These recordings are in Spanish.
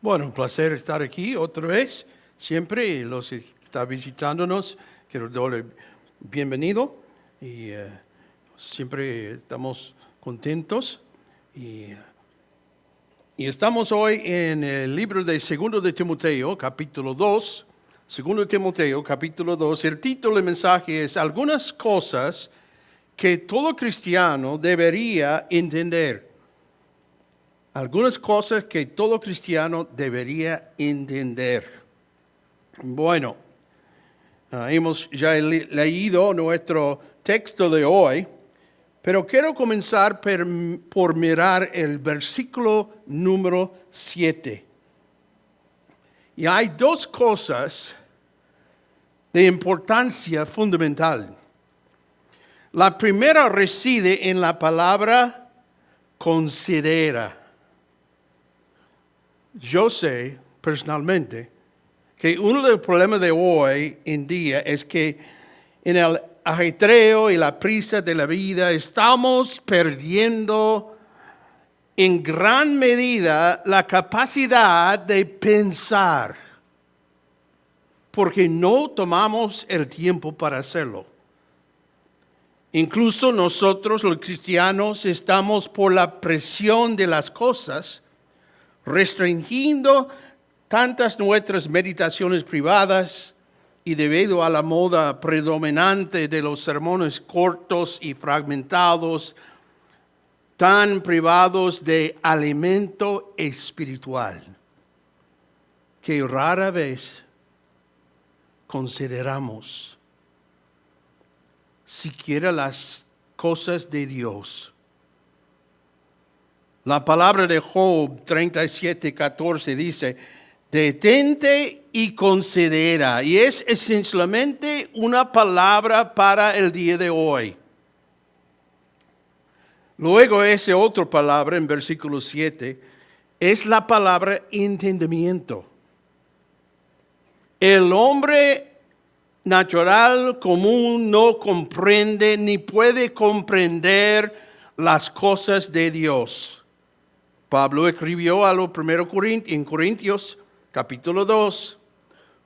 Bueno, un placer estar aquí otra vez. Siempre los que están visitándonos, quiero darle bienvenido y siempre estamos contentos. Y estamos hoy en el libro de 2 de Timoteo, capítulo 2. 2 de Timoteo, capítulo 2. El título del mensaje es Algunas cosas que todo cristiano debería entender. Algunas cosas que todo cristiano debería entender. Bueno, hemos ya leído nuestro texto de hoy, pero quiero comenzar por mirar el versículo número 7. Y hay dos cosas de importancia fundamental. La primera reside en la palabra considera. Yo sé personalmente que uno de los problemas de hoy en día es que en el ajetreo y la prisa de la vida estamos perdiendo en gran medida la capacidad de pensar, porque no tomamos el tiempo para hacerlo. Incluso nosotros los cristianos estamos por la presión de las cosas restringiendo tantas nuestras meditaciones privadas y debido a la moda predominante de los sermones cortos y fragmentados, tan privados de alimento espiritual, que rara vez consideramos siquiera las cosas de Dios. La palabra de Job 37:14 dice, detente y considera. Y es esencialmente una palabra para el día de hoy. Luego esa otra palabra en versículo 7 es la palabra entendimiento. El hombre natural común no comprende ni puede comprender las cosas de Dios. Pablo escribió a los 1 Corintios, capítulo 2,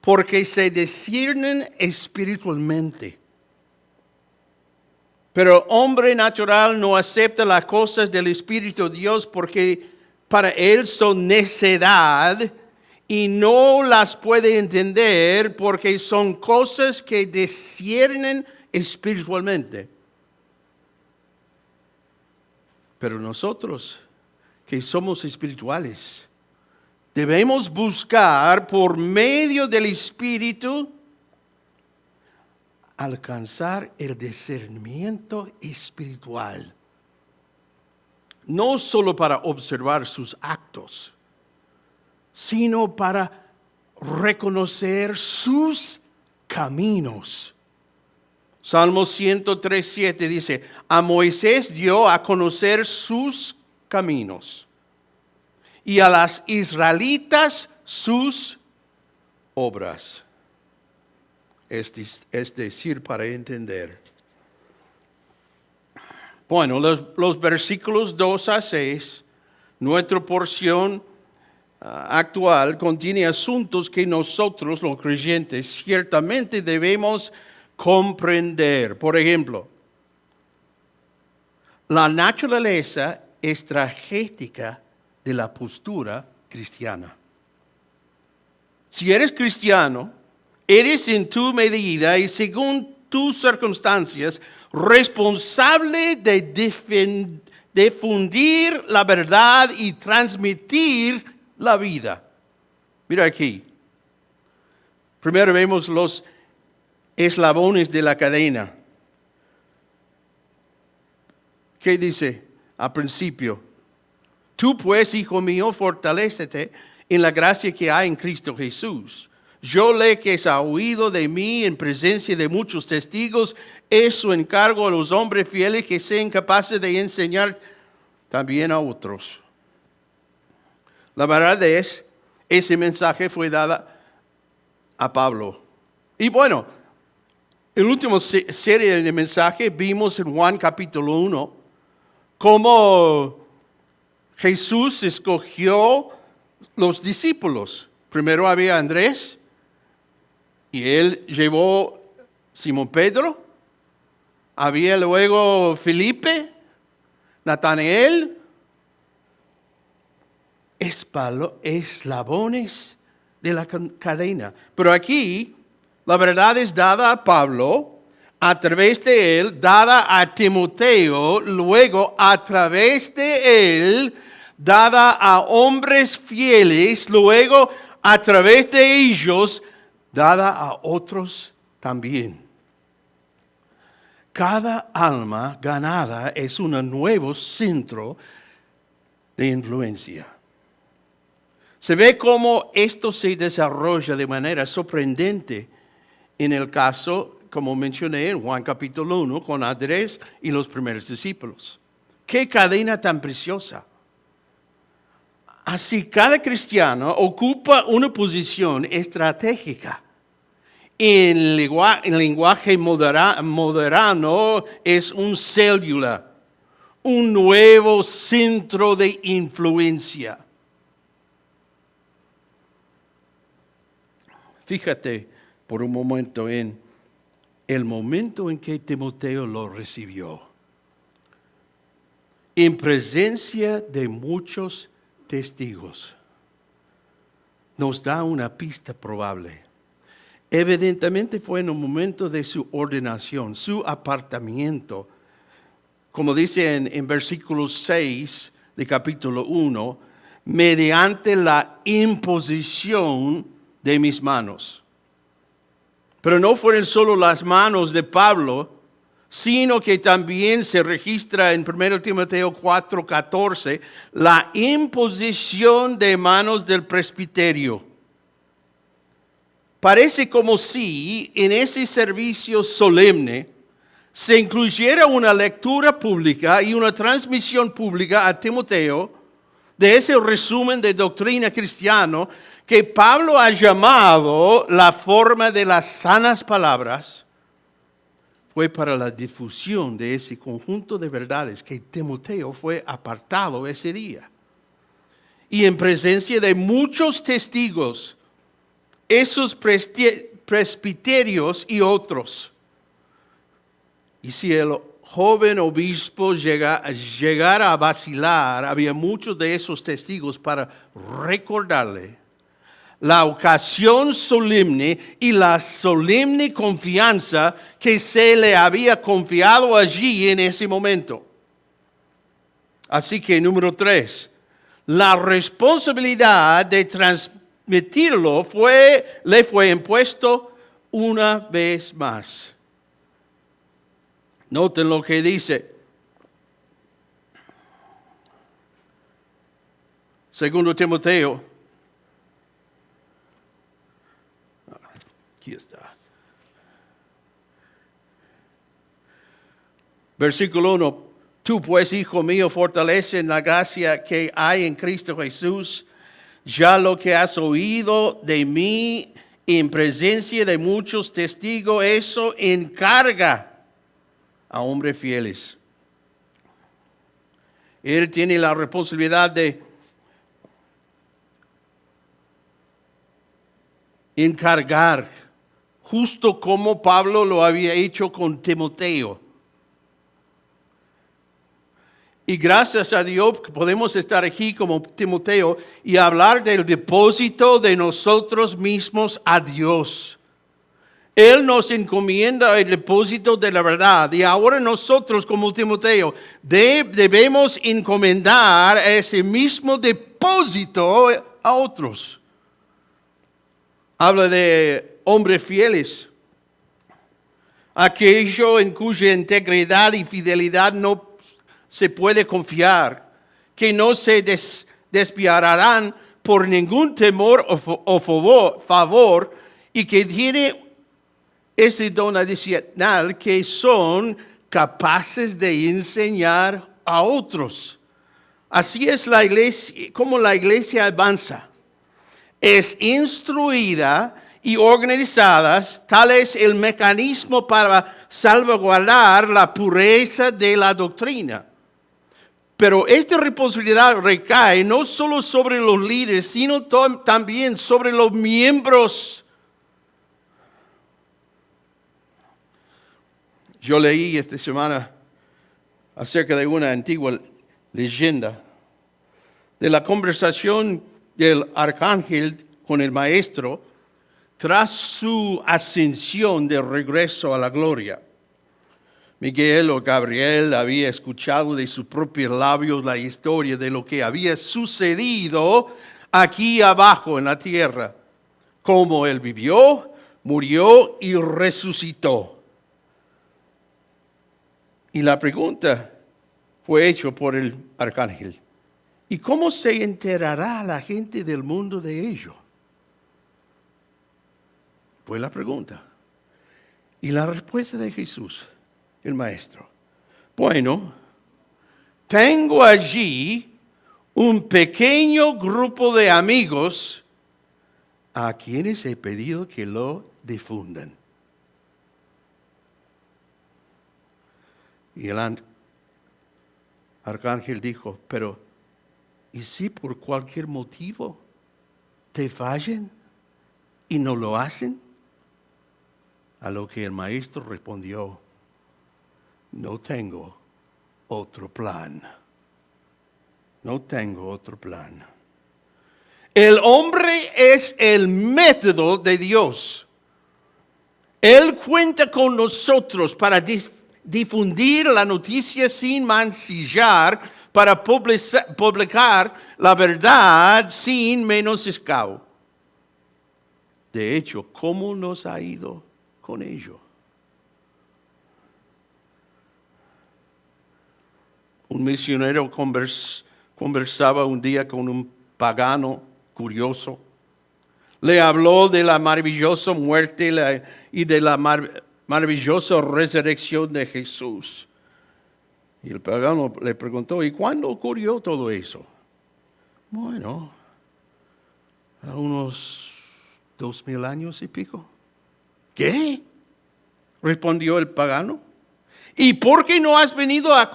porque se disciernen espiritualmente. Pero el hombre natural no acepta las cosas del Espíritu de Dios porque para él son necedad y no las puede entender porque son cosas que disciernen espiritualmente. Pero nosotros, que somos espirituales, debemos buscar por medio del Espíritu alcanzar el discernimiento espiritual. No solo para observar sus actos, sino para reconocer sus caminos. Salmo 103:7 dice, a Moisés dio a conocer sus caminos y a las israelitas sus obras. Es decir, para entender. Bueno, los versículos 2 a 6, nuestra porción actual contiene asuntos que nosotros los creyentes ciertamente debemos comprender. Por ejemplo, la naturaleza estratégica de la postura cristiana. Si eres cristiano, eres en tu medida y según tus circunstancias responsable de difundir la verdad y transmitir la vida. Mira aquí. Primero vemos los eslabones de la cadena. ¿Qué dice al principio? Tú pues, hijo mío, fortalécete en la gracia que hay en Cristo Jesús. Yo le que has oído de mí en presencia de muchos testigos, eso encargo a los hombres fieles que sean capaces de enseñar también a otros. La verdad es, ese mensaje fue dado a Pablo. Y bueno, en la última serie de mensajes vimos en Juan capítulo 1 cómo Jesús escogió los discípulos. Primero había Andrés y él llevó Simón Pedro. Había luego Felipe, Natanael, eslabones de la cadena. Pero aquí la verdad es dada a Pablo, a través de él, dada a Timoteo, luego a través de él, dada a hombres fieles, luego a través de ellos, dada a otros también. Cada alma ganada es un nuevo centro de influencia. Se ve cómo esto se desarrolla de manera sorprendente en el caso, como mencioné en Juan capítulo 1, con Andrés y los primeros discípulos. ¡Qué cadena tan preciosa! Así, cada cristiano ocupa una posición estratégica. En lenguaje moderno es un célula, un nuevo centro de influencia. Fíjate por un momento en el momento en que Timoteo lo recibió. En presencia de muchos testigos. Nos da una pista probable. Evidentemente fue en el momento de su ordenación, su apartamiento. Como dice en versículo 6 de capítulo 1, mediante la imposición de mis manos. Pero no fueron solo las manos de Pablo, sino que también se registra en 1 Timoteo 4:14 la imposición de manos del presbiterio. Parece como si en ese servicio solemne se incluyera una lectura pública y una transmisión pública a Timoteo de ese resumen de doctrina cristiana que Pablo ha llamado la forma de las sanas palabras. Fue para la difusión de ese conjunto de verdades que Timoteo fue apartado ese día. Y en presencia de muchos testigos, esos presbiterios y otros. Y si el joven obispo llegara a vacilar, había muchos de esos testigos para recordarle la ocasión solemne y la solemne confianza que se le había confiado allí en ese momento. Así que número 3, la responsabilidad de transmitirlo le fue impuesto una vez más. Noten lo que dice. Segundo Timoteo. Aquí está. Versículo 1. Tú pues, hijo mío, fortalece en la gracia que hay en Cristo Jesús. Ya lo que has oído de mí en presencia de muchos testigos, eso encarga a hombres fieles. Él tiene la responsabilidad de encargar, justo como Pablo lo había hecho con Timoteo. Y gracias a Dios podemos estar aquí como Timoteo y hablar del depósito de nosotros mismos a Dios. Él nos encomienda el depósito de la verdad. Y ahora nosotros como Timoteo debemos encomendar ese mismo depósito a otros. Habla de hombres fieles. Aquello en cuya integridad y fidelidad no se puede confiar, que no se despiadarán por ningún temor o favor y que tiene ese don adicional que son capaces de enseñar a otros. Así es la iglesia, como la iglesia avanza. Es instruida y organizada, tal es el mecanismo para salvaguardar la pureza de la doctrina. Pero esta responsabilidad recae no solo sobre los líderes, sino también sobre los miembros. Yo leí esta semana acerca de una antigua leyenda de la conversación del arcángel con el maestro tras su ascensión de regreso a la gloria. Miguel o Gabriel había escuchado de sus propios labios la historia de lo que había sucedido aquí abajo en la tierra, cómo él vivió, murió y resucitó. Y la pregunta fue hecha por el arcángel: ¿y cómo se enterará la gente del mundo de ello? Fue la pregunta. Y la respuesta de Jesús, el maestro: bueno, tengo allí un pequeño grupo de amigos a quienes he pedido que lo difundan. Y el arcángel dijo: pero ¿y si por cualquier motivo te fallen y no lo hacen? A lo que el maestro respondió: no tengo otro plan. No tengo otro plan. El hombre es el método de Dios. Él cuenta con nosotros para difundir la noticia sin mancillar, para publicar la verdad sin menoscabo. De hecho, ¿cómo nos ha ido con ello? Un misionero conversaba un día con un pagano curioso. Le habló de la maravillosa muerte y de la maravillosa resurrección de Jesús. Y el pagano le preguntó: ¿y cuándo ocurrió todo eso? Bueno, a unos 2000 años y pico. ¿Qué? Respondió el pagano. ¿Y por qué no has venido a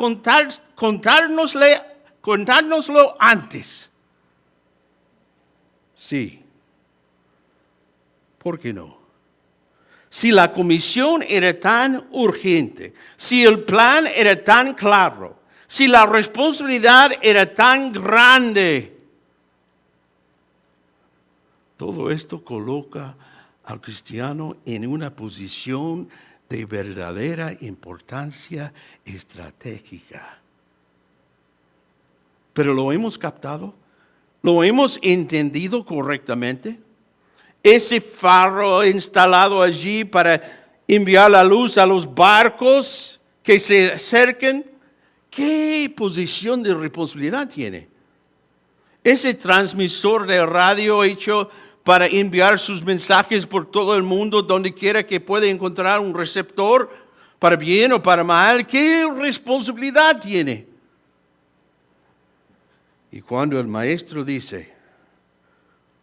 contárnoslo antes? Sí. ¿Por qué no? Si la comisión era tan urgente, si el plan era tan claro, si la responsabilidad era tan grande, todo esto coloca al cristiano en una posición de verdadera importancia estratégica. Pero ¿lo hemos captado? ¿Lo hemos entendido correctamente? Ese faro instalado allí para enviar la luz a los barcos que se acerquen, ¿qué posición de responsabilidad tiene? Ese transmisor de radio hecho para enviar sus mensajes por todo el mundo, donde quiera que pueda encontrar un receptor, para bien o para mal, ¿qué responsabilidad tiene? Y cuando el maestro dice: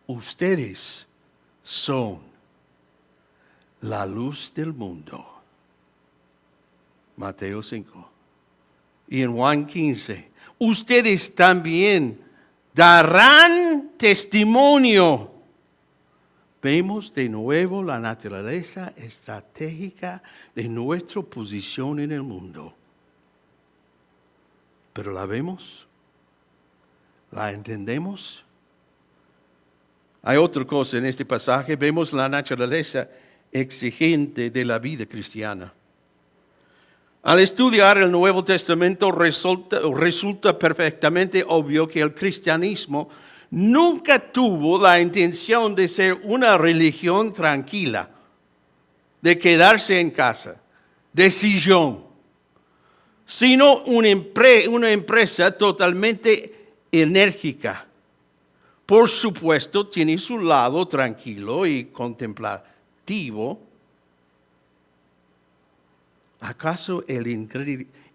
ustedes son la luz del mundo, Mateo 5. Y en Juan 15, ustedes también darán testimonio. Vemos de nuevo la naturaleza estratégica de nuestra posición en el mundo. Pero ¿la vemos? ¿La entendemos? Hay otra cosa en este pasaje. Vemos la naturaleza exigente de la vida cristiana. Al estudiar el Nuevo Testamento resulta perfectamente obvio que el cristianismo nunca tuvo la intención de ser una religión tranquila, de quedarse en casa, de sillón, sino una empresa totalmente enérgica. Por supuesto, tiene su lado tranquilo y contemplativo. ¿Acaso el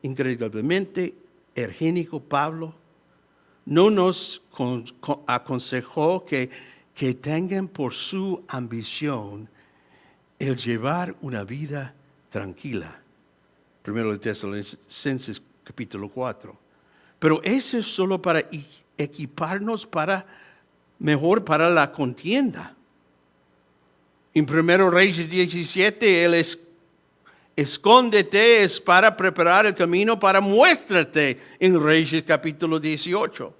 increíblemente enérgico Pablo no nos aconsejó que tengan por su ambición el llevar una vida tranquila? 1 Tesalonicenses capítulo 4. Pero eso es solo para equiparnos mejor para la contienda. En 1 Reyes 17, Él escóndete es para preparar el camino para muéstrate en Reyes capítulo 18.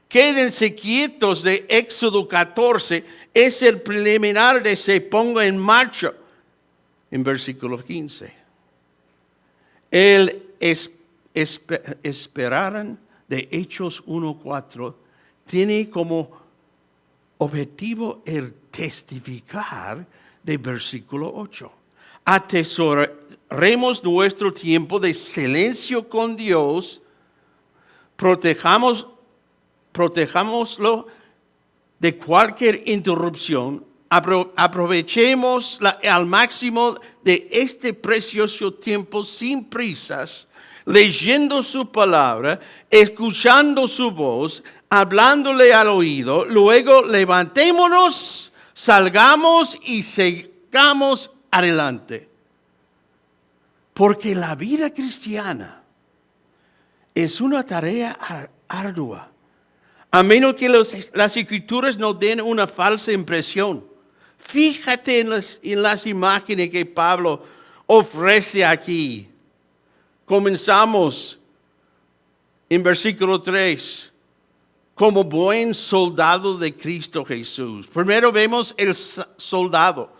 Quédense quietos de Éxodo 14 es el preliminar de se ponga en marcha en versículo 15. El esperaran de Hechos 1:4 tiene como objetivo el testificar de versículo 8. Atesoremos nuestro tiempo de silencio con Dios, protejámoslo de cualquier interrupción, aprovechemos al máximo de este precioso tiempo sin prisas, leyendo su palabra, escuchando su voz, hablándole al oído, luego levantémonos, salgamos y sigamos adelante. Porque la vida cristiana es una tarea ardua, a menos que las escrituras nos den una falsa impresión. Fíjate en las imágenes que Pablo ofrece aquí. Comenzamos en versículo 3. Como buen soldado de Cristo Jesús. Primero vemos el soldado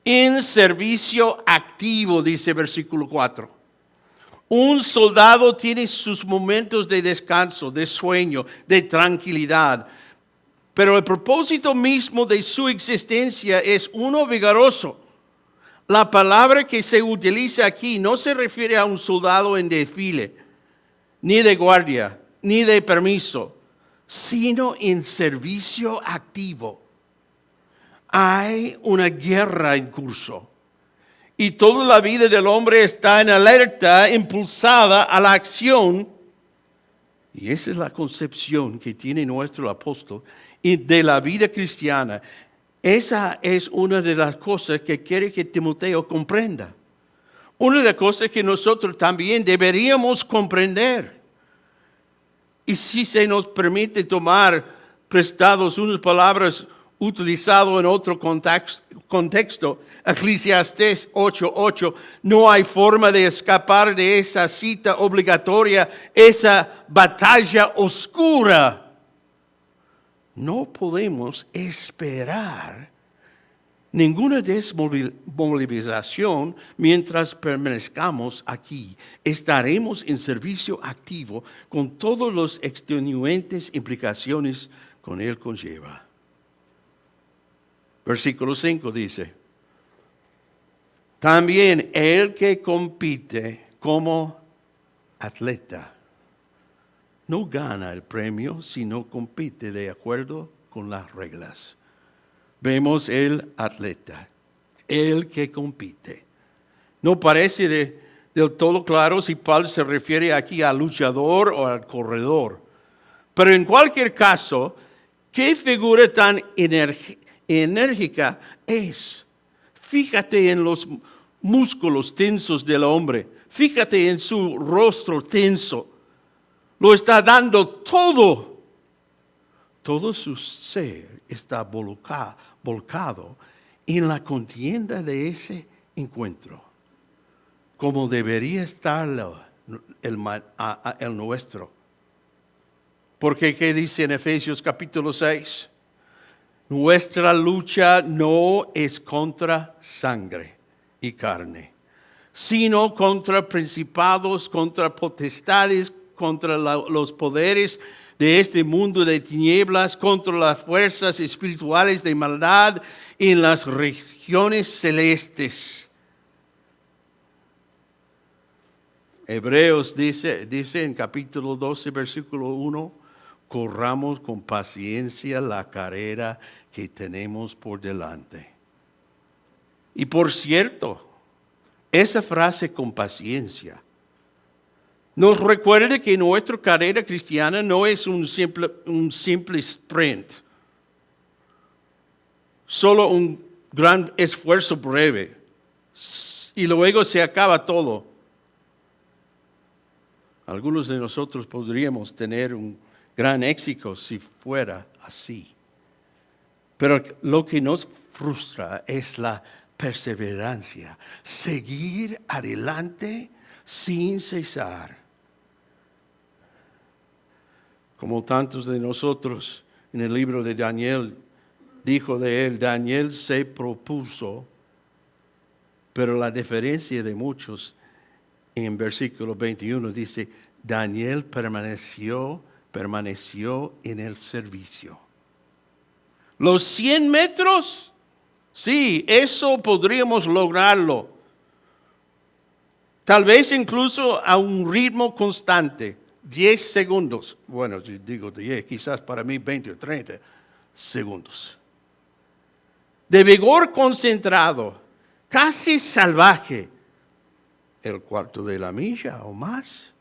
en servicio activo, dice versículo 4. Un soldado tiene sus momentos de descanso, de sueño, de tranquilidad. Pero el propósito mismo de su existencia es uno vigoroso. La palabra que se utiliza aquí no se refiere a un soldado en desfile, ni de guardia, ni de permiso, sino en servicio activo. Hay una guerra en curso y toda la vida del hombre está en alerta, impulsada a la acción. Y esa es la concepción que tiene nuestro apóstol de la vida cristiana. Esa es una de las cosas que quiere que Timoteo comprenda. Una de las cosas que nosotros también deberíamos comprender. Y si se nos permite tomar prestados unas palabras utilizadas en otro contexto, Eclesiastés 8:8, no hay forma de escapar de esa cita obligatoria, esa batalla oscura. No podemos esperar ninguna desmovilización mientras permanezcamos aquí. Estaremos en servicio activo con todas las extenuantes implicaciones con él conlleva. Versículo 5 dice, también el que compite como atleta no gana el premio, sino compite de acuerdo con las reglas. Vemos el atleta, el que compite. No parece del todo claro si Pablo se refiere aquí al luchador o al corredor. Pero en cualquier caso, ¿qué figura tan enérgica es? Fíjate en los músculos tensos del hombre. Fíjate en su rostro tenso. Lo está dando todo. Todo su ser está volcado en la contienda de ese encuentro, como debería estar el nuestro. Porque, ¿qué dice en Efesios capítulo 6? Nuestra lucha no es contra sangre y carne, sino contra principados, contra potestades, contra los poderes de este mundo de tinieblas, contra las fuerzas espirituales de maldad en las regiones celestes. Hebreos dice en capítulo 12, versículo 1, corramos con paciencia la carrera que tenemos por delante. Y por cierto, esa frase con paciencia nos recuerda que nuestra carrera cristiana no es un simple sprint, solo un gran esfuerzo breve y luego se acaba todo. Algunos de nosotros podríamos tener un gran éxito si fuera así. Pero lo que nos frustra es la perseverancia, seguir adelante sin cesar. Como tantos de nosotros en el libro de Daniel, dijo de él, Daniel se propuso, pero la diferencia de muchos en versículo 21 dice, Daniel permaneció en el servicio. Los 100 metros, sí, eso podríamos lograrlo. Tal vez incluso a un ritmo constante, 10 segundos. Bueno, yo digo 10, quizás para mí 20 o 30 segundos. De vigor concentrado, casi salvaje, el cuarto de la milla o más.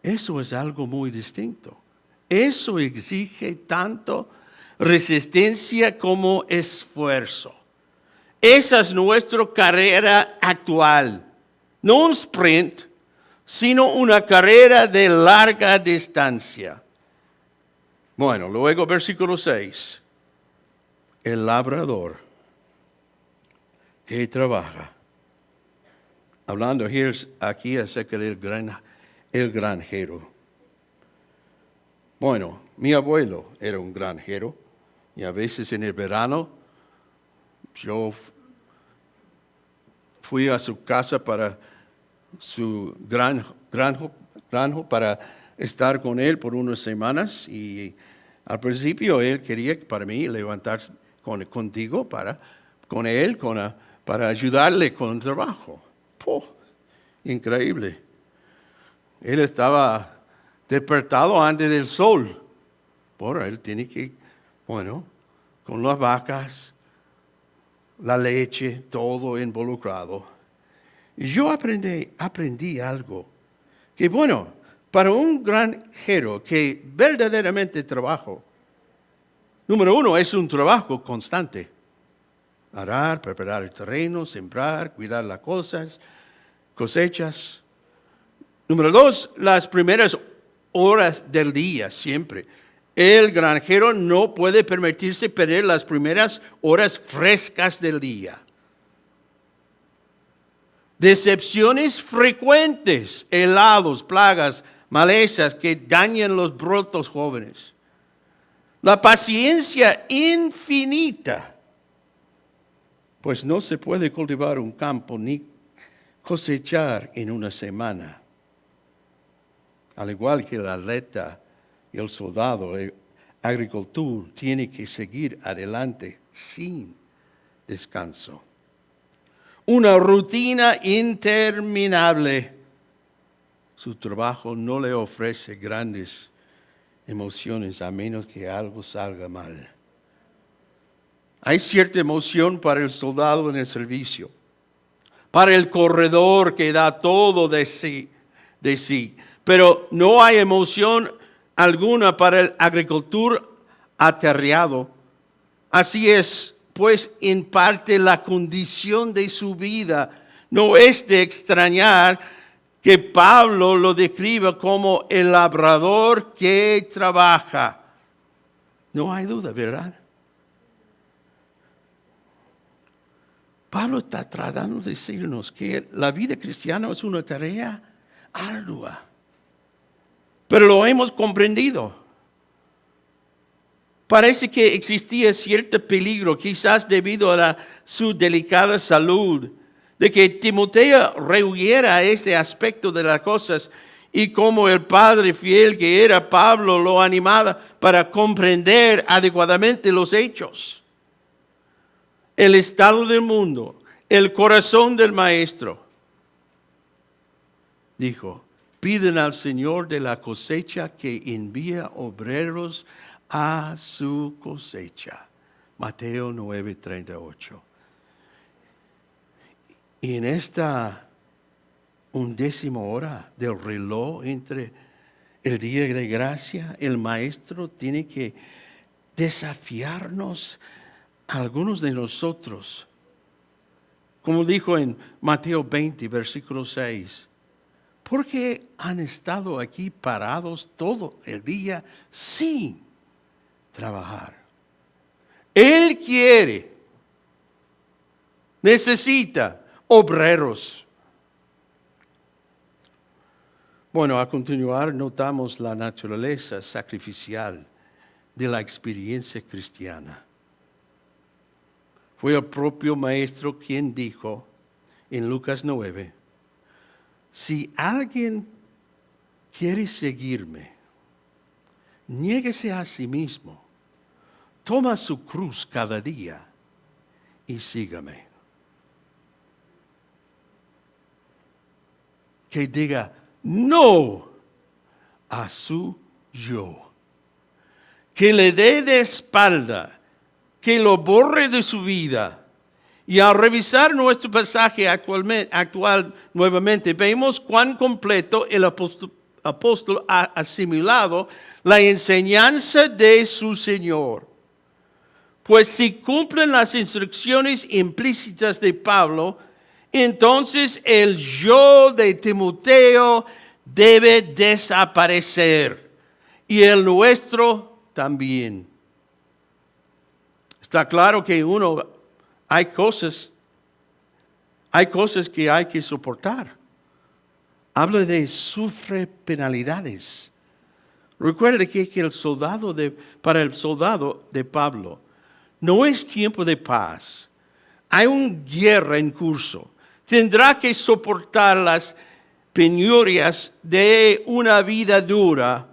Eso es algo muy distinto. Eso exige tanto resistencia como esfuerzo. Esa es nuestra carrera actual. No un sprint, sino una carrera de larga distancia. Bueno, luego versículo 6. El labrador que trabaja. Hablando aquí acerca del granjero. Bueno, mi abuelo era un granjero y a veces en el verano yo fui a su casa para su granjo para estar con él por unas semanas y al principio él quería para mí levantarse contigo con él para ayudarle con el trabajo. Increíble. Él estaba despertado antes del sol. Por él tiene que, con las vacas, la leche, todo involucrado. Y yo aprendí algo. Que para un granjero que verdaderamente trabaja, número 1, es un trabajo constante. Arar, preparar el terreno, sembrar, cuidar las cosechas. Número 2, las primeras horas del día, siempre. El granjero no puede permitirse perder las primeras horas frescas del día. Decepciones frecuentes, helados, plagas, malezas que dañan los brotos jóvenes. La paciencia infinita, pues no se puede cultivar un campo ni cosechar en una semana. Al igual que el atleta y el soldado, el agricultor tiene que seguir adelante sin descanso. Una rutina interminable. Su trabajo no le ofrece grandes emociones a menos que algo salga mal. Hay cierta emoción para el soldado en el servicio, para el corredor que da todo de sí, pero no hay emoción alguna para el agricultor aterrado. Así es, pues en parte la condición de su vida. No es de extrañar que Pablo lo describa como el labrador que trabaja. No hay duda, ¿verdad? Pablo está tratando de decirnos que la vida cristiana es una tarea ardua. Pero lo hemos comprendido. Parece que existía cierto peligro, quizás debido a su delicada salud, de que Timoteo rehuyera este aspecto de las cosas y como el padre fiel que era Pablo lo animaba para comprender adecuadamente los hechos. El estado del mundo, el corazón del maestro. Dijo, piden al Señor de la cosecha que envía obreros a su cosecha. Mateo 9:38. Y en esta 11ª hora del reloj entre el día de gracia, el maestro tiene que desafiarnos a algunos de nosotros. Como dijo en Mateo 20, versículo 6. porque han estado aquí parados todo el día sin trabajar. Él quiere, necesita obreros. Bueno, a continuar notamos la naturaleza sacrificial de la experiencia cristiana. Fue el propio Maestro quien dijo en Lucas 9, si alguien quiere seguirme, niéguese a sí mismo, toma su cruz cada día y sígame. Que diga no a su yo. Que le dé de espalda, que lo borre de su vida. Y al revisar nuestro pasaje actual nuevamente, vemos cuán completo el apóstol ha asimilado la enseñanza de su Señor. Pues si cumplen las instrucciones implícitas de Pablo, entonces el yo de Timoteo debe desaparecer y el nuestro también. Está claro que hay cosas que hay que soportar. Habla de sufre penalidades. Recuerde que para el soldado de Pablo no es tiempo de paz. Hay una guerra en curso. Tendrá que soportar las penurias de una vida dura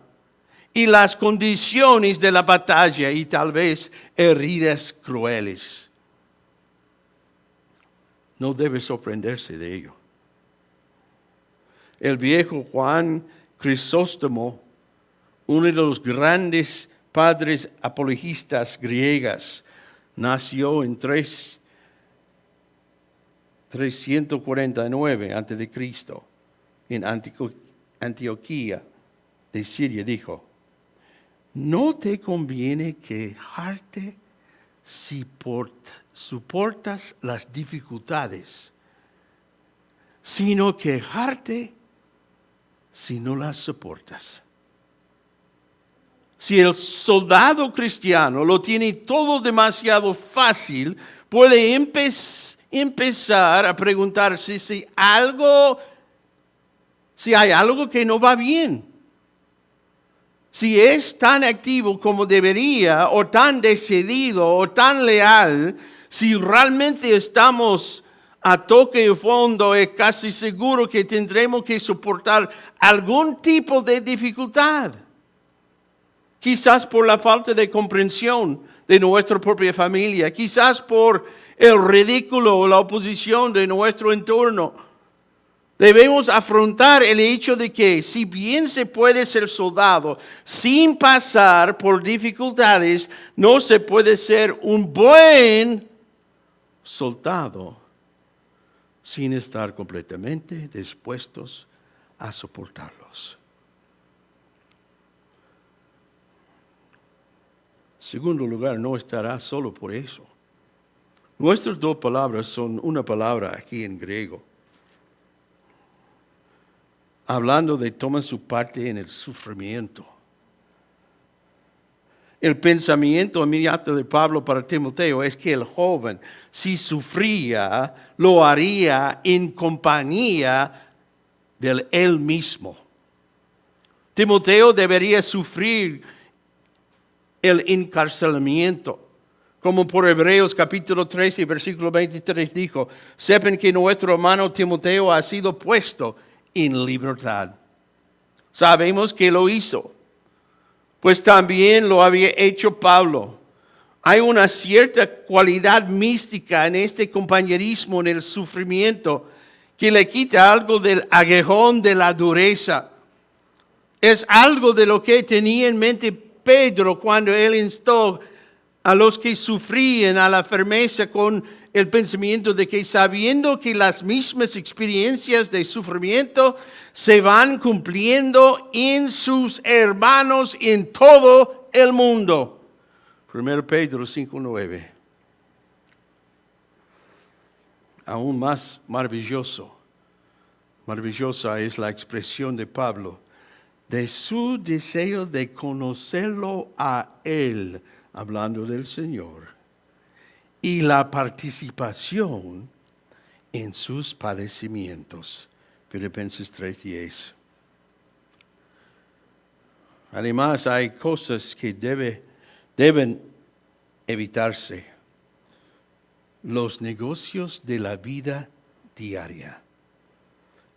y las condiciones de la batalla y tal vez heridas crueles. No debe sorprenderse de ello. El viejo Juan Crisóstomo, uno de los grandes padres apologistas griegas, nació en 349 a.C. en Antioquía de Siria, dijo, no te conviene quejarte si soportas las dificultades, sino quejarte si no las soportas. Si el soldado cristiano lo tiene todo demasiado fácil, puede empezar a preguntarse si hay algo que no va bien. Si es tan activo como debería, o tan decidido, o tan leal, si realmente estamos a toque de fondo, es casi seguro que tendremos que soportar algún tipo de dificultad. Quizás por la falta de comprensión de nuestra propia familia, quizás por el ridículo o la oposición de nuestro entorno. Debemos afrontar el hecho de que si bien se puede ser soldado sin pasar por dificultades, no se puede ser un buen soldado sin estar completamente dispuestos a soportarlos. Segundo lugar, no estará solo por eso. Nuestras dos palabras son una palabra aquí en griego. Hablando de toma su parte en el sufrimiento. El pensamiento inmediato de Pablo para Timoteo es que el joven, si sufría, lo haría en compañía de él mismo. Timoteo debería sufrir el encarcelamiento. Como por Hebreos capítulo 13, versículo 23 dijo, sepan que nuestro hermano Timoteo ha sido puesto en libertad. Sabemos que lo hizo, pues también lo había hecho Pablo. Hay una cierta cualidad mística en este compañerismo en el sufrimiento que le quita algo del aguijón de la dureza. Es algo de lo que tenía en mente Pedro cuando él instó a los que sufrían a la firmeza con el pensamiento de que sabiendo que las mismas experiencias de sufrimiento se van cumpliendo en sus hermanos en todo el mundo. 1 Pedro 5:9. Aún más maravilloso. maravillosa es la expresión de Pablo, de su deseo de conocerlo a Él, hablando del Señor, y la participación en sus padecimientos. Filipenses 3:10. Además, hay cosas que deben evitarse. Los negocios de la vida diaria,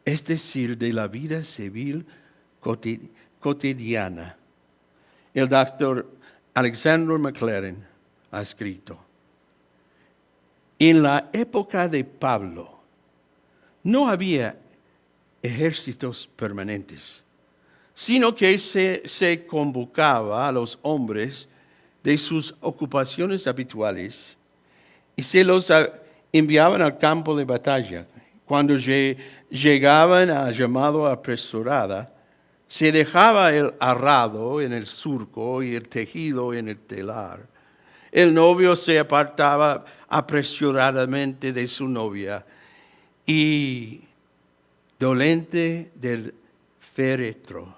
es decir, de la vida civil cotidiana. El doctor Alexander McLaren ha escrito, en la época de Pablo no había ejércitos permanentes, sino que se convocaba a los hombres de sus ocupaciones habituales y se los enviaban al campo de batalla. Cuando llegaban a llamado apresurada, se dejaba el arado en el surco y el tejido en el telar. El novio se apartaba apresuradamente de su novia y dolente del féretro.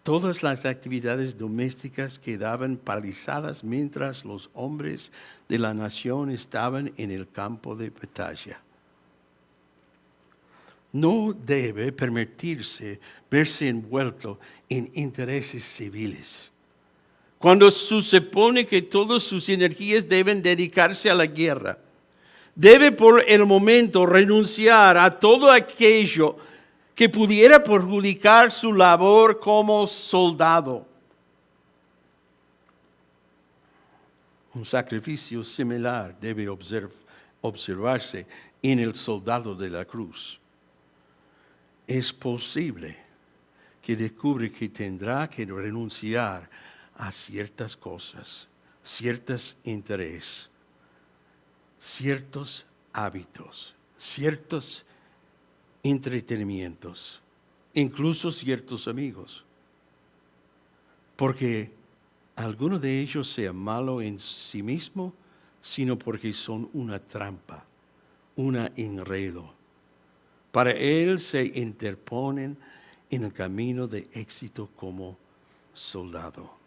Todas las actividades domésticas quedaban paralizadas mientras los hombres de la nación estaban en el campo de batalla. No debe permitirse verse envuelto en intereses civiles, cuando se supone que todas sus energías deben dedicarse a la guerra. Debe por el momento renunciar a todo aquello que pudiera perjudicar su labor como soldado. Un sacrificio similar debe observarse en el soldado de la cruz. Es posible que descubre que tendrá que renunciar a ciertas cosas, ciertos intereses, ciertos hábitos, ciertos entretenimientos, incluso ciertos amigos, porque alguno de ellos sea malo en sí mismo, sino porque son una trampa, un enredo. Para él se interponen en el camino de éxito como soldado.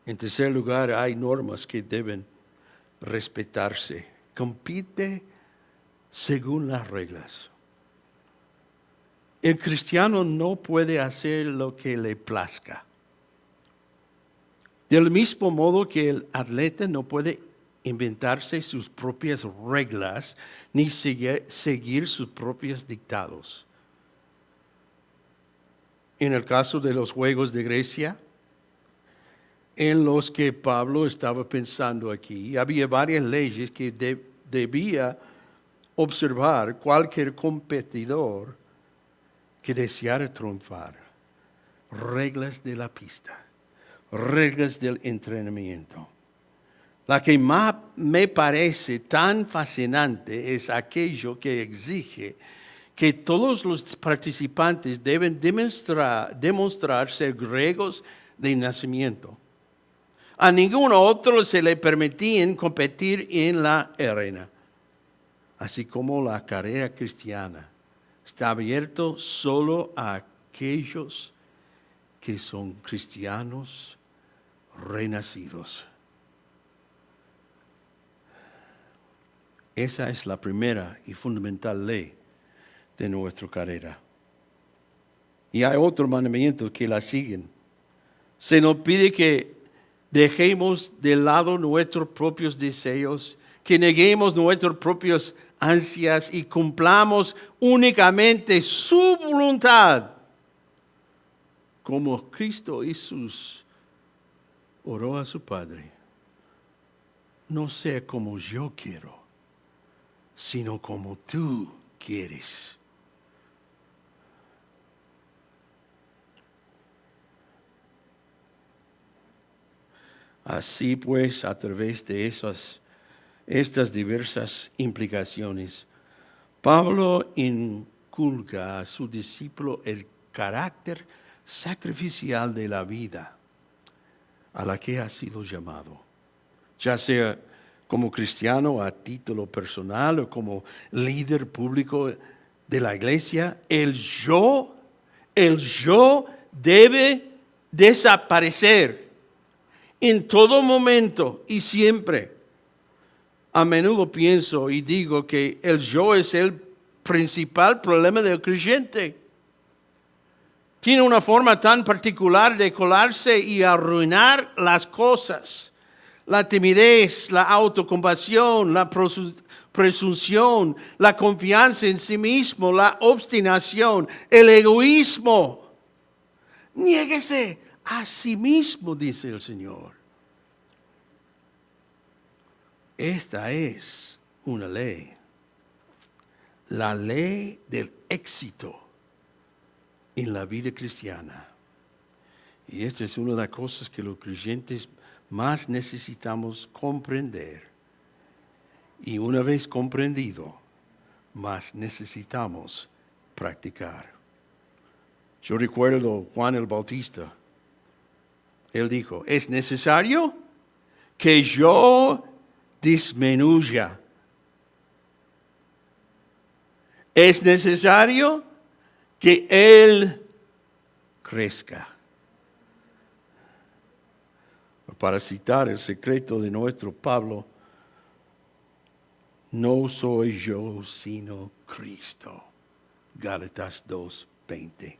En tercer lugar, hay normas que deben respetarse. Compite según las reglas. El cristiano no puede hacer lo que le plazca. Del mismo modo que el atleta no puede inventarse sus propias reglas ni seguir sus propios dictados. En el caso de los Juegos de Grecia, en los que Pablo estaba pensando aquí, había varias leyes que debía observar cualquier competidor que deseara triunfar. Reglas de la pista, reglas del entrenamiento. La que más me parece tan fascinante es aquello que exige que todos los participantes deben demostrar ser griegos de nacimiento. A ningún otro se le permitía competir en la arena. Así como la carrera cristiana está abierto solo a aquellos que son cristianos renacidos. Esa es la primera y fundamental ley de nuestra carrera. Y hay otros mandamientos que la siguen. Se nos pide que dejemos de lado nuestros propios deseos, que neguemos nuestras propias ansias y cumplamos únicamente su voluntad. Como Cristo Jesús oró a su Padre, no sea como yo quiero, sino como tú quieres. Así pues, a través de estas diversas implicaciones, Pablo inculca a su discípulo el carácter sacrificial de la vida a la que ha sido llamado, ya sea como cristiano a título personal o como líder público de la iglesia, el yo debe desaparecer en todo momento y siempre. A menudo pienso y digo que el yo es el principal problema del creyente. Tiene una forma tan particular de colarse y arruinar las cosas. La timidez, la autocompasión, la presunción, la confianza en sí mismo, la obstinación, el egoísmo. Niéguese a sí mismo, dice el Señor. Esta es una ley. La ley del éxito en la vida cristiana. Y esta es una de las cosas que los creyentes más necesitamos comprender. Y una vez comprendido, más necesitamos practicar. Yo recuerdo Juan el Bautista. Él dijo, es necesario que yo disminuya. Es necesario que Él crezca. Para citar el secreto de nuestro Pablo, no soy yo sino Cristo. Gálatas 2:20.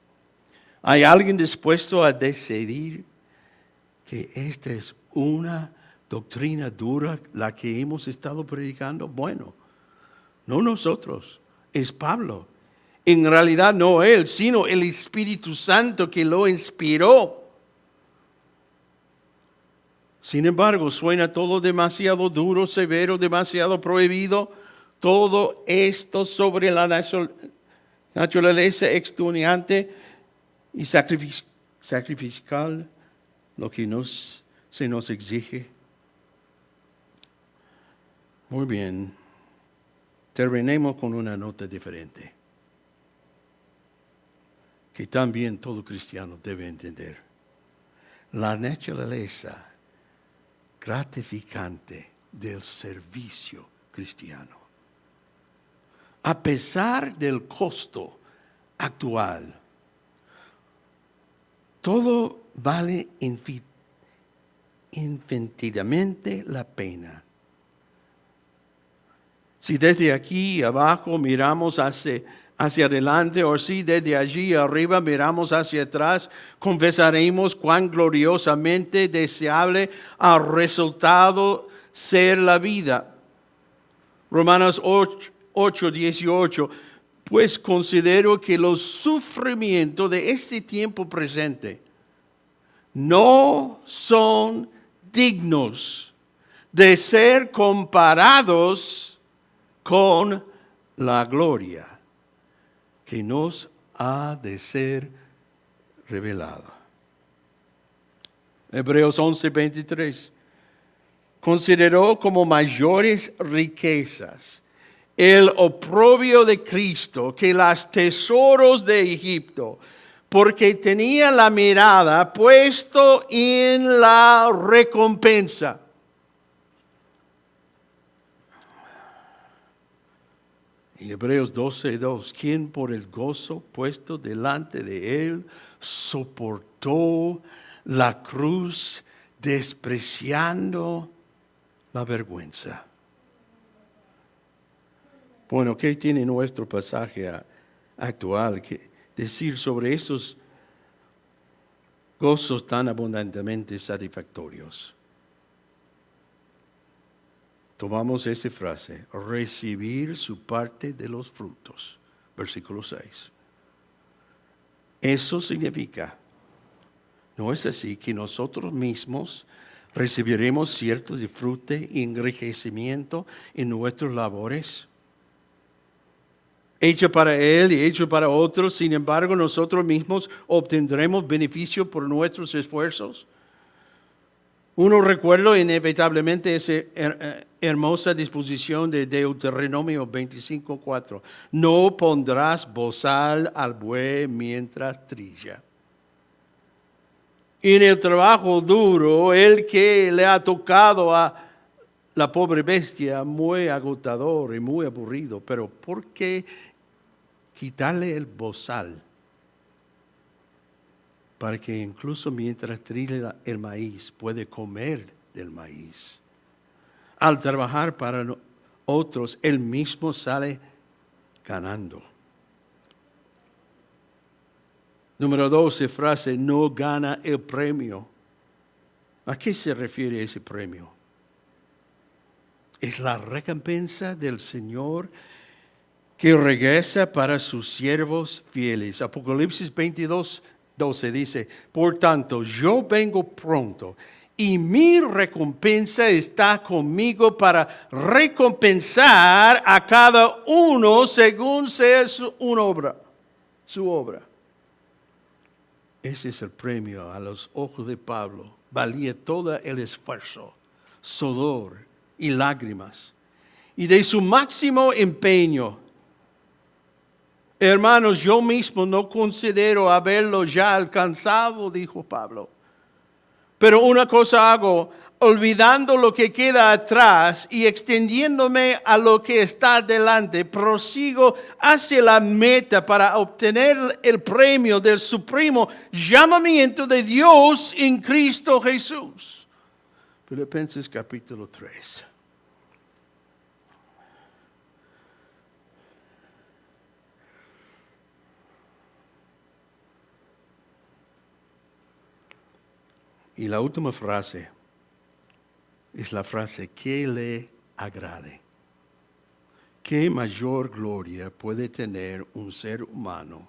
¿Hay alguien dispuesto a decidir que esta es una doctrina dura la que hemos estado predicando? Bueno, no nosotros, es Pablo. En realidad no él, sino el Espíritu Santo que lo inspiró. Sin embargo, suena todo demasiado duro, severo, demasiado prohibido. Todo esto sobre la naturaleza extenuante y sacrificial, lo que se nos exige. Muy bien, terminemos con una nota diferente, que también todo cristiano debe entender. La naturaleza gratificante del servicio cristiano. A pesar del costo actual, todo vale infinitamente la pena. Si desde aquí abajo miramos hacia adelante, o si desde allí arriba miramos hacia atrás, confesaremos cuán gloriosamente deseable ha resultado ser la vida. Romanos 8:18. Pues considero que los sufrimientos de este tiempo presente no son dignos de ser comparados con la gloria que nos ha de ser revelada. Hebreos 11:23. Consideró como mayores riquezas el oprobio de Cristo que los tesoros de Egipto, porque tenía la mirada puesto en la recompensa. En Hebreos 12:2, quien por el gozo puesto delante de él soportó la cruz, despreciando la vergüenza. Bueno, ¿qué tiene nuestro pasaje actual que decir sobre esos gozos tan abundantemente satisfactorios? Tomamos esa frase, recibir su parte de los frutos, versículo 6. Eso significa, ¿no es así que nosotros mismos recibiremos cierto disfrute y enriquecimiento en nuestras labores? Hecho para Él y hecho para otros, sin embargo, nosotros mismos obtendremos beneficio por nuestros esfuerzos. Uno recuerda inevitablemente esa hermosa disposición de Deuteronomio 25:4. No pondrás bozal al buey mientras trilla. En el trabajo duro, el que le ha tocado a la pobre bestia muy agotador y muy aburrido, pero ¿por qué quitarle el bozal? Para que incluso mientras trilla el maíz puede comer del maíz. Al trabajar para otros, él mismo sale ganando. Número 12, frase, no gana el premio. ¿A qué se refiere ese premio? Es la recompensa del Señor que regresa para sus siervos fieles. Apocalipsis 22:12 dice, por tanto, yo vengo pronto y mi recompensa está conmigo para recompensar a cada uno según sea su obra. Ese es el premio a los ojos de Pablo. Valía todo el esfuerzo, sudor y lágrimas. Y de su máximo empeño. Hermanos, yo mismo no considero haberlo ya alcanzado, dijo Pablo. Pero una cosa hago, olvidando lo que queda atrás y extendiéndome a lo que está delante, prosigo hacia la meta para obtener el premio del supremo llamamiento de Dios en Cristo Jesús. Filipenses capítulo 3. Y la última frase es la frase que le agrade. ¿Qué mayor gloria puede tener un ser humano?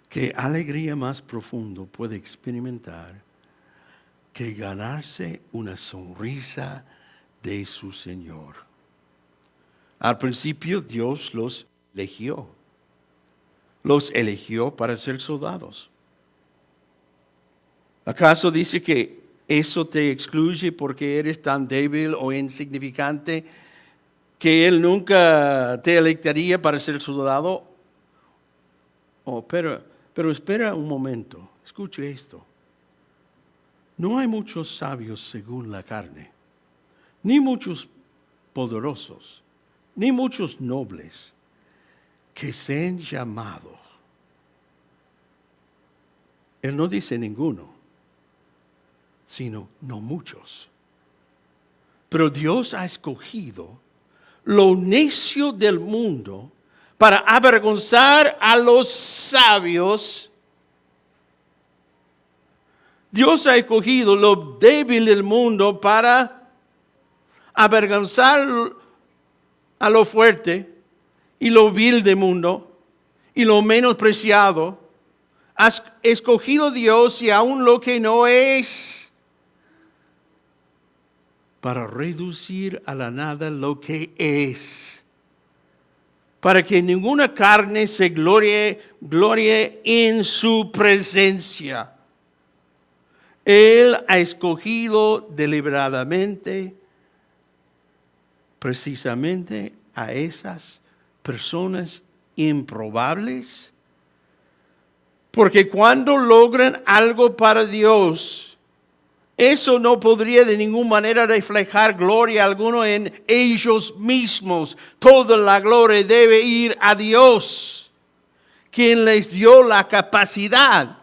¿Qué alegría más profundo puede experimentar que ganarse una sonrisa de su Señor? Al principio Dios los eligió. Los eligió para ser soldados. ¿Acaso dice que eso te excluye porque eres tan débil o insignificante que Él nunca te electaría para ser soldado? Oh, pero espera un momento, escuche esto. No hay muchos sabios según la carne, ni muchos poderosos, ni muchos nobles que sean llamados. Él no dice ninguno, sino no muchos. Pero Dios ha escogido lo necio del mundo para avergonzar a los sabios. Dios ha escogido lo débil del mundo para avergonzar a lo fuerte y lo vil del mundo y lo menospreciado. Has escogido Dios y aún lo que no es, para reducir a la nada lo que es, para que ninguna carne se glorie en su presencia. Él ha escogido deliberadamente, precisamente a esas personas improbables, porque cuando logran algo para Dios, eso no podría de ninguna manera reflejar gloria alguna en ellos mismos. Toda la gloria debe ir a Dios, quien les dio la capacidad.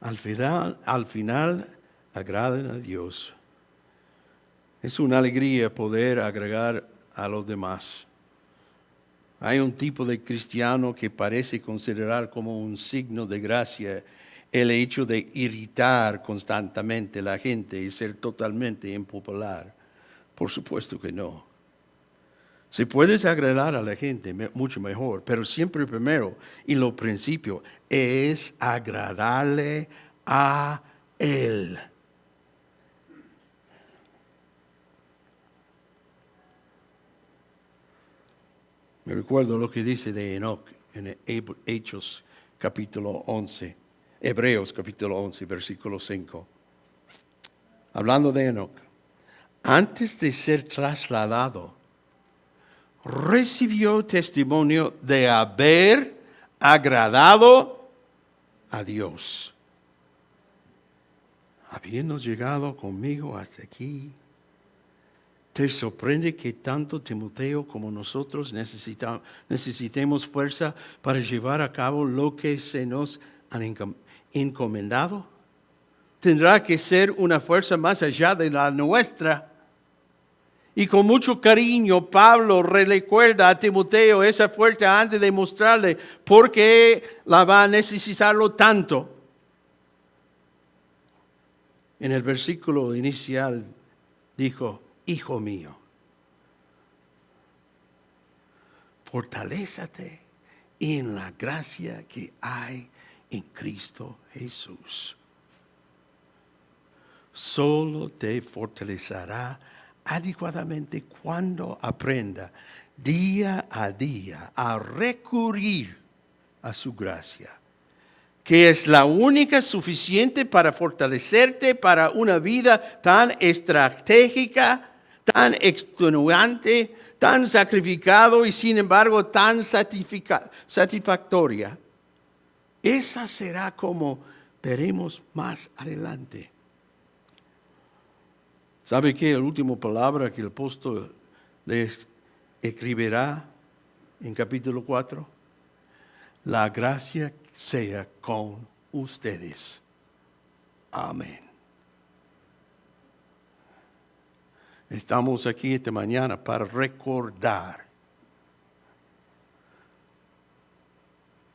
Al final agradan a Dios. Es una alegría poder agregar a los demás. Hay un tipo de cristiano que parece considerar como un signo de gracia el hecho de irritar constantemente a la gente y ser totalmente impopular. Por supuesto que no. Si puedes agradar a la gente, mucho mejor, pero siempre primero y lo principio es agradarle a Él. Me recuerdo lo que dice de Enoch en Hechos capítulo 11, Hebreos capítulo 11, versículo 5. Hablando de Enoch, antes de ser trasladado, recibió testimonio de haber agradado a Dios. habiendo llegado conmigo hasta aquí, ¿te sorprende que tanto Timoteo como nosotros necesitemos fuerza para llevar a cabo lo que se nos han encomendado? Tendrá que ser una fuerza más allá de la nuestra. Y con mucho cariño, Pablo recuerda a Timoteo esa fuerza antes de mostrarle por qué la va a necesitarlo tanto. En el versículo inicial dijo, hijo mío, fortalézate en la gracia que hay en Cristo Jesús. Solo te fortalecerá adecuadamente cuando aprenda día a día a recurrir a su gracia, que es la única suficiente para fortalecerte para una vida tan estratégica, tan extenuante, tan sacrificado y sin embargo tan satisfactoria. Esa será como veremos más adelante. ¿Sabe qué? La última palabra que el apóstol les escribirá en capítulo 4. La gracia sea con ustedes. Amén. Estamos aquí esta mañana para recordar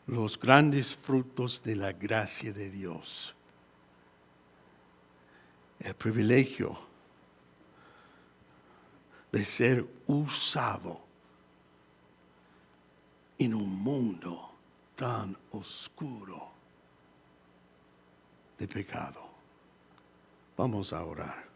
los grandes frutos de la gracia de Dios. El privilegio de ser usado en un mundo tan oscuro de pecado. Vamos a orar.